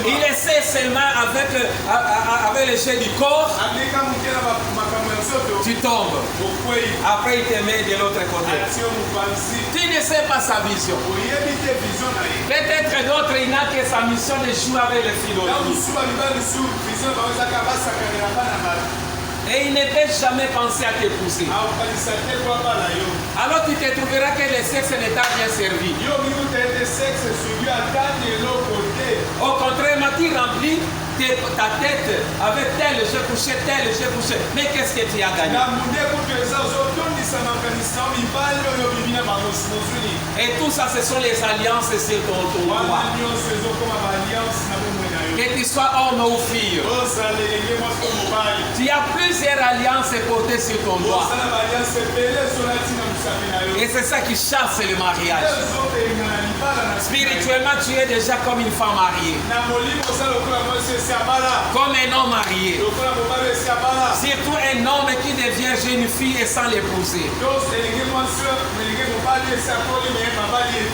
Il essaie seulement avec le jet du corps. Tu tombes. Après, il te met de l'autre côté. Tu ne sais pas sa vision. Peut-être d'autres, il n'a que sa mission de jouer avec les filles d'autrui. Et il ne peut jamais penser à t'épouser. Alors tu te trouveras que le sexe ne t'a rien servi. Au contraire, tu remplis ta tête avec tel j'ai couché, tel j'ai couché. Mais qu'est-ce que tu as gagné? Et tout ça, ce sont les alliances sur ton droit. Que tu sois homme ou fille. Tu as plusieurs alliances portées sur ton doigt. Et c'est ça qui chasse le mariage. Spirituellement, tu es déjà comme une femme mariée. Comme un homme marié. Surtout un homme qui devient jeune fille et sans l'épouser.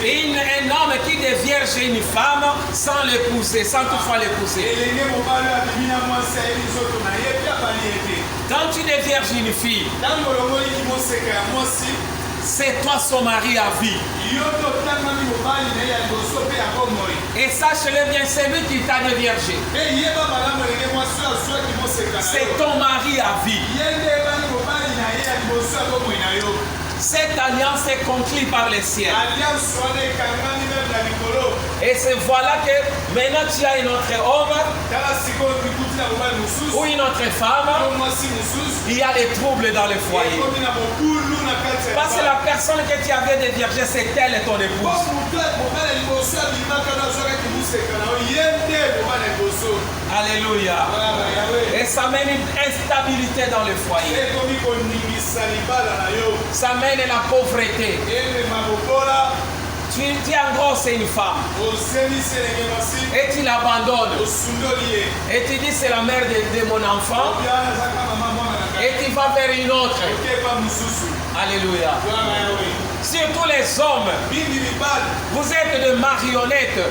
Et un homme qui devient jeune femme sans l'épouser, sans toutefois l'épouser. Quand tu deviens une fille, c'est toi son mari à vie. Et sache-le bien, c'est lui qui t'a déviergé. C'est ton mari à vie. Cette alliance est conclue par les ciels. Et c'est voilà que maintenant tu as un autre homme ou une autre femme. Il y a des troubles dans le foyer. Parce que la personne que tu avais déviergée, c'est elle ton épouse. Alléluia. Et ça mène une instabilité dans le foyer. Ça mène la pauvreté. Tu engrosses une femme et tu l'abandonnes et tu dis c'est la mère de mon enfant et tu vas vers une autre. Alléluia. Surtout les hommes, vous êtes de marionnettes.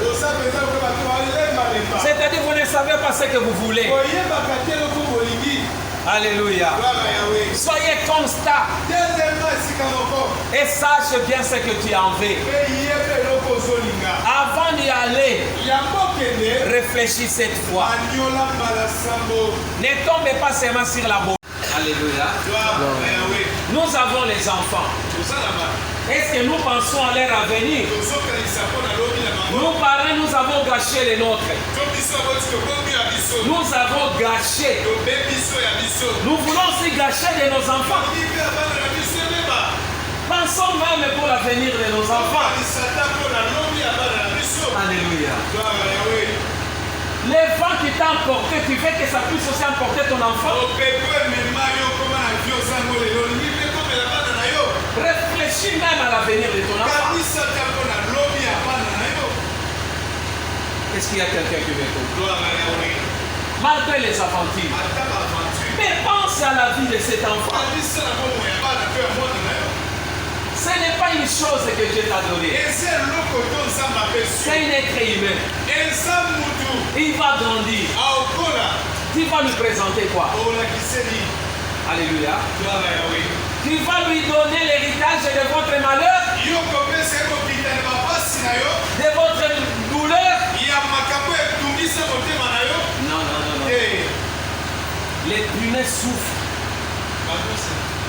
C'est-à-dire vous ne savez pas ce que vous voulez. Alléluia. Soyez constant et sache bien ce que tu en veux. Avant d'y aller, réfléchis cette fois. Ne tombez pas seulement sur la beauté. Alléluia. Nous avons les enfants. Est-ce que nous pensons à leur avenir? Nous parents, nous avons gâché les nôtres. Nous avons gâché. Nous voulons aussi gâcher de nos enfants. Pensons même pour l'avenir de nos enfants. Alléluia. Les vents qui t'ont emporté, tu veux que ça puisse aussi emporter ton enfant? Réfléchis même à l'avenir de ton enfant. Est-ce qu'il y a quelqu'un qui m'écoute? Malgré les aventures. Mais pense à la vie de cet enfant. Ce n'est pas une chose que Dieu t'a donnée. C'est un être humain. Il va grandir. Tu vas lui présenter quoi? Alléluia. Tu vas lui donner l'héritage de votre malheur, de votre douleur. Non. Les punais souffrent.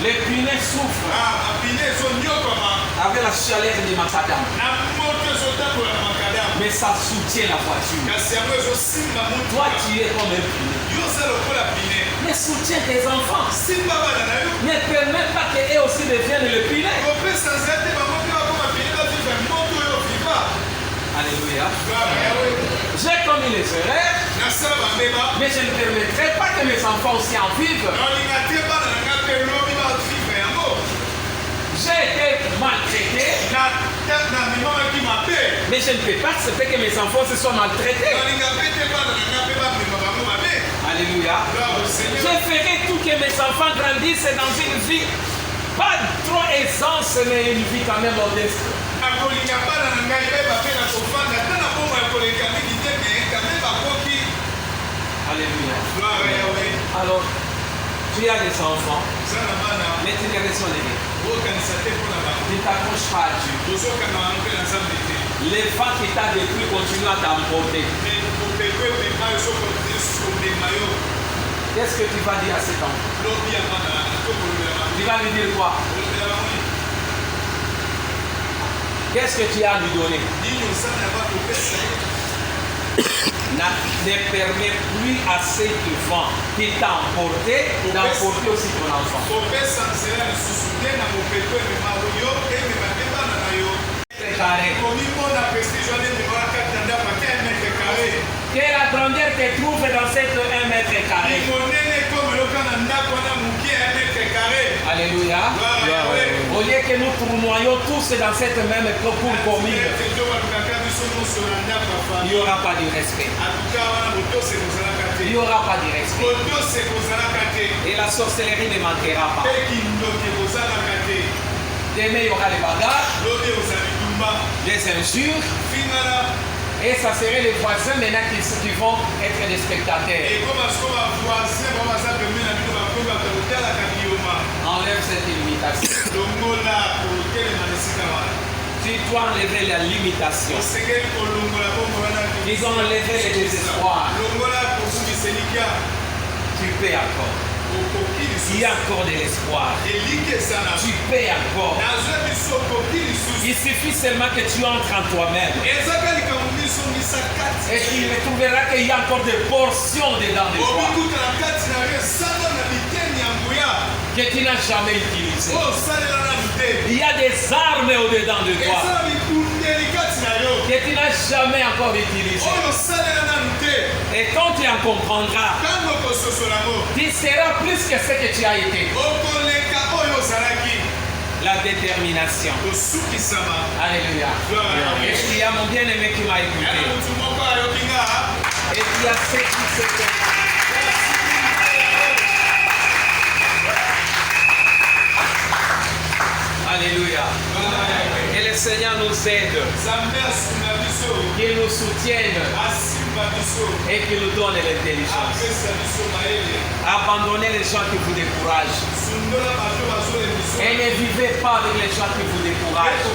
Les punais souffrent avec la chaleur du macadam. Mais ça soutient la voiture. Toi, tu es comme un punet. Mais soutiens tes enfants. Ne permets pas qu'eux aussi deviennent le punet. Alléluia. J'ai commis les erreurs, mais je ne permettrai pas que mes enfants aussi en vivent. J'ai été maltraité, mais je ne peux pas accepter que mes enfants se soient maltraités. Alléluia. Je ferai tout que mes enfants grandissent dans une vie pas trop aisance, mais une vie quand même modeste. Alors, tu as des enfants, mais tu les reçois les deux. Tu ne t'accroches pas à Dieu. Les vents qui t'a détruit continuent à t'emporter. Qu'est-ce que tu vas dire à cet enfant? Tu vas lui dire quoi? Qu'est-ce que tu as à lui donner? Ne permet plus à ceux qui vont, qui t'a emporté, d'emporter aussi ton enfant. Quelle la grandeur te trouve dans cette 1 mètre carré? Alléluia. Au lieu que nous tournoyons tous dans cette même cour commune, il n'y aura pas de respect. Il n'y aura pas de respect. Et la sorcellerie ne manquera pas. Demain, il y aura les bagarres, les injures. Et ça serait les voisins maintenant qui vont être des spectateurs. Enlève cette limitation. Tu dois enlever la limitation. Ils ont enlevé le désespoir. Tu paies encore. Il y a encore de l'espoir. Tu paies encore. Il suffit seulement que tu entres en toi-même. Et tu retrouveras qu'il y a encore des portions dedans de toi que tu n'as jamais utilisées. Il y a des armes au-dedans de toi que tu n'as jamais encore utilisées. Et quand tu en comprendras, tu seras plus que ce que tu as été. La détermination. Alléluia. Est-ce qu'il y a mon bien-aimé qui m'a écouté? Et il y a ceux qui se Alléluia. Et le Seigneur nous aide, qu'il nous soutienne et qu'il nous donne l'intelligence. Abandonnez les gens qui vous découragent. Et ne vivez pas avec les gens qui vous découragent.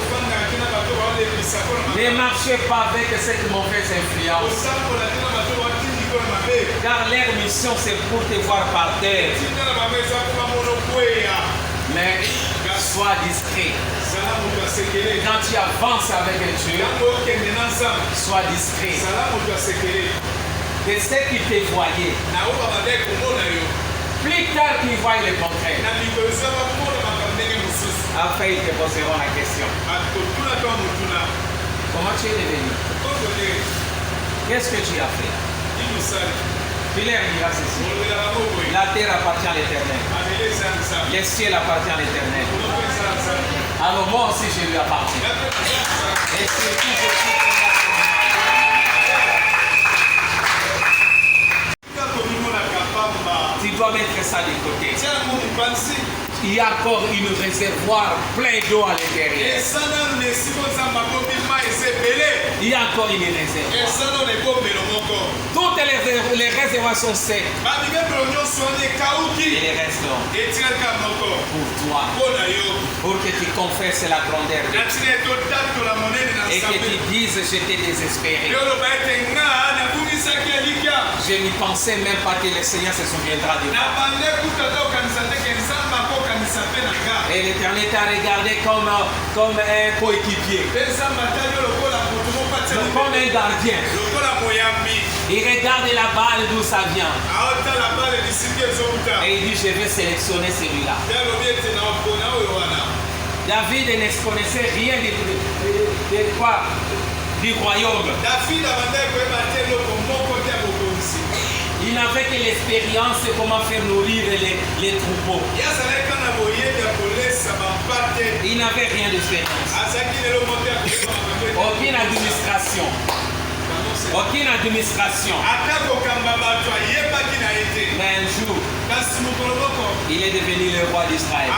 Ne marchez pas avec cette mauvaise influence. Car leur mission c'est pour te voir par terre. Mais sois discret. Quand tu avances avec Dieu, sois discret. De ceux qui te voyaient, plus tard qu'ils voient le contraire, après ils te poseront la question. Comment tu es devenu? Qu'est-ce que tu as fait? Tu leur diras ceci. La terre appartient à l'Éternel. Le ciel appartient à l'Éternel. Alors moi aussi je lui appartiens. Et surtout je suis tu dois mettre ça de côté. Il y a encore une réservoir plein d'eau à l'intérieur. Il y a encore une réserve. Toutes les réservoirs sont secs. Et les restent pour toi. Pour que tu confesses la grandeur de Dieu. Et que tu dises je t'ai désespéré. Je n'y pensais même pas que le Seigneur se souviendra de moi. Et l'Éternel t'a regardé comme un coéquipier, comme un gardien. Il regarde la balle d'où ça vient. Et il dit je vais sélectionner celui-là. David ne connaissait rien de quoi du royaume. Il n'avait que l'expérience de comment faire nourrir les troupeaux. Il n'avait rien d'expérience. Aucune administration. Aucune administration. Mais un jour, il est devenu le roi d'Israël.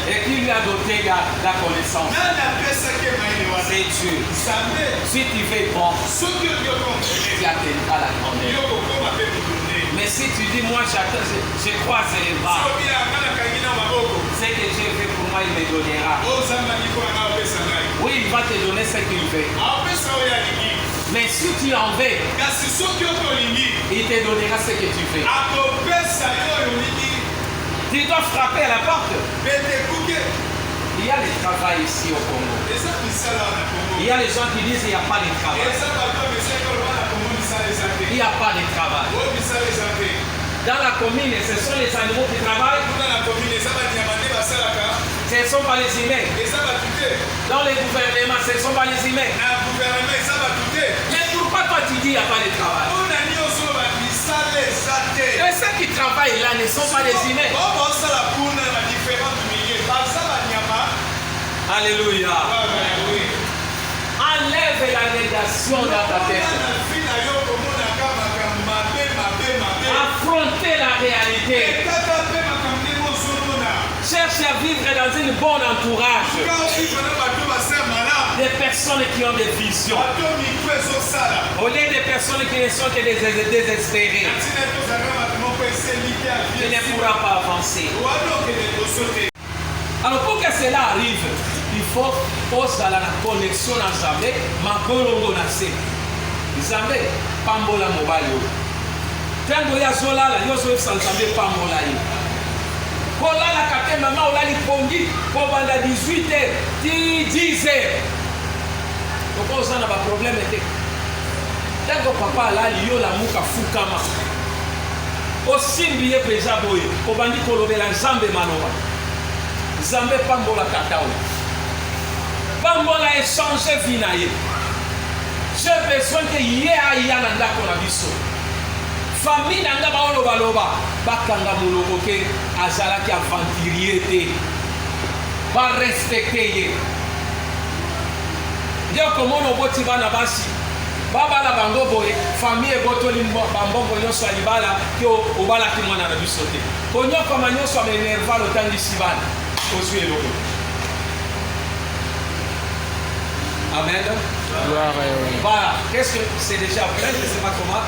Et qui lui a doté la connaissance? C'est Dieu. Si tu fais bon, tu atteindras la grandeur. Mais si tu dis, moi, je croise les bras, ce que Dieu fait pour moi, il me donnera. Oui, il va te donner ce qu'il veut. Mais si tu en veux, il te donnera ce que tu veux. Tu dois frapper à la porte. Il y a le travail ici au Congo. Il y a les gens qui disent qu'il n'y a pas de travail. Il n'y a pas de travail. Dans la commune, ce sont les animaux qui travaillent. Ce ne sont pas les humains. Dans les gouvernements, ce ne sont pas les humains. Mais pourquoi toi tu dis qu'il n'y a pas de travail? Et ceux qui travaillent là ne sont pas des humains. Alléluia. Enlève la négation dans ta tête. Affrontez la réalité. Cherche à vivre dans une bonne entourage. Des personnes qui ont des visions. Au lieu des personnes qui ne sont que des désespérés. Tu ne pourras pas avancer. Alors pour que cela arrive, il faut poser la connexion à Zambé, ma bolongo na se. Zambé, pambola mobile. Tango ya zola la yoso Zambé pambola yi. Kola la kate mama olali pongi ko banda 18h, 10h. Pourquoi on a pas problème était. Tango papa la yo la muka fukama. Osimbi ye peza boye, ko bandi kolobela Nzambe maloba. Nzambe pambola katao. Pambola échanger vie na ye. J'ai besoin que ye aya na ndako na biso. Famille nanga ba oloba loba bakanga moloko ke azalaki aventurier te. Ba respecter ye. Ndio komono boti bana basi. Baba la bango boye famille ebotoli bambongo nyonso ya libala kyo obalaki mwana na biso te. Konyoko manyoso amenerva lotangisi bana. Amen. Voilà. Qu'est-ce que c'est déjà prêt? Je ne sais pas comment.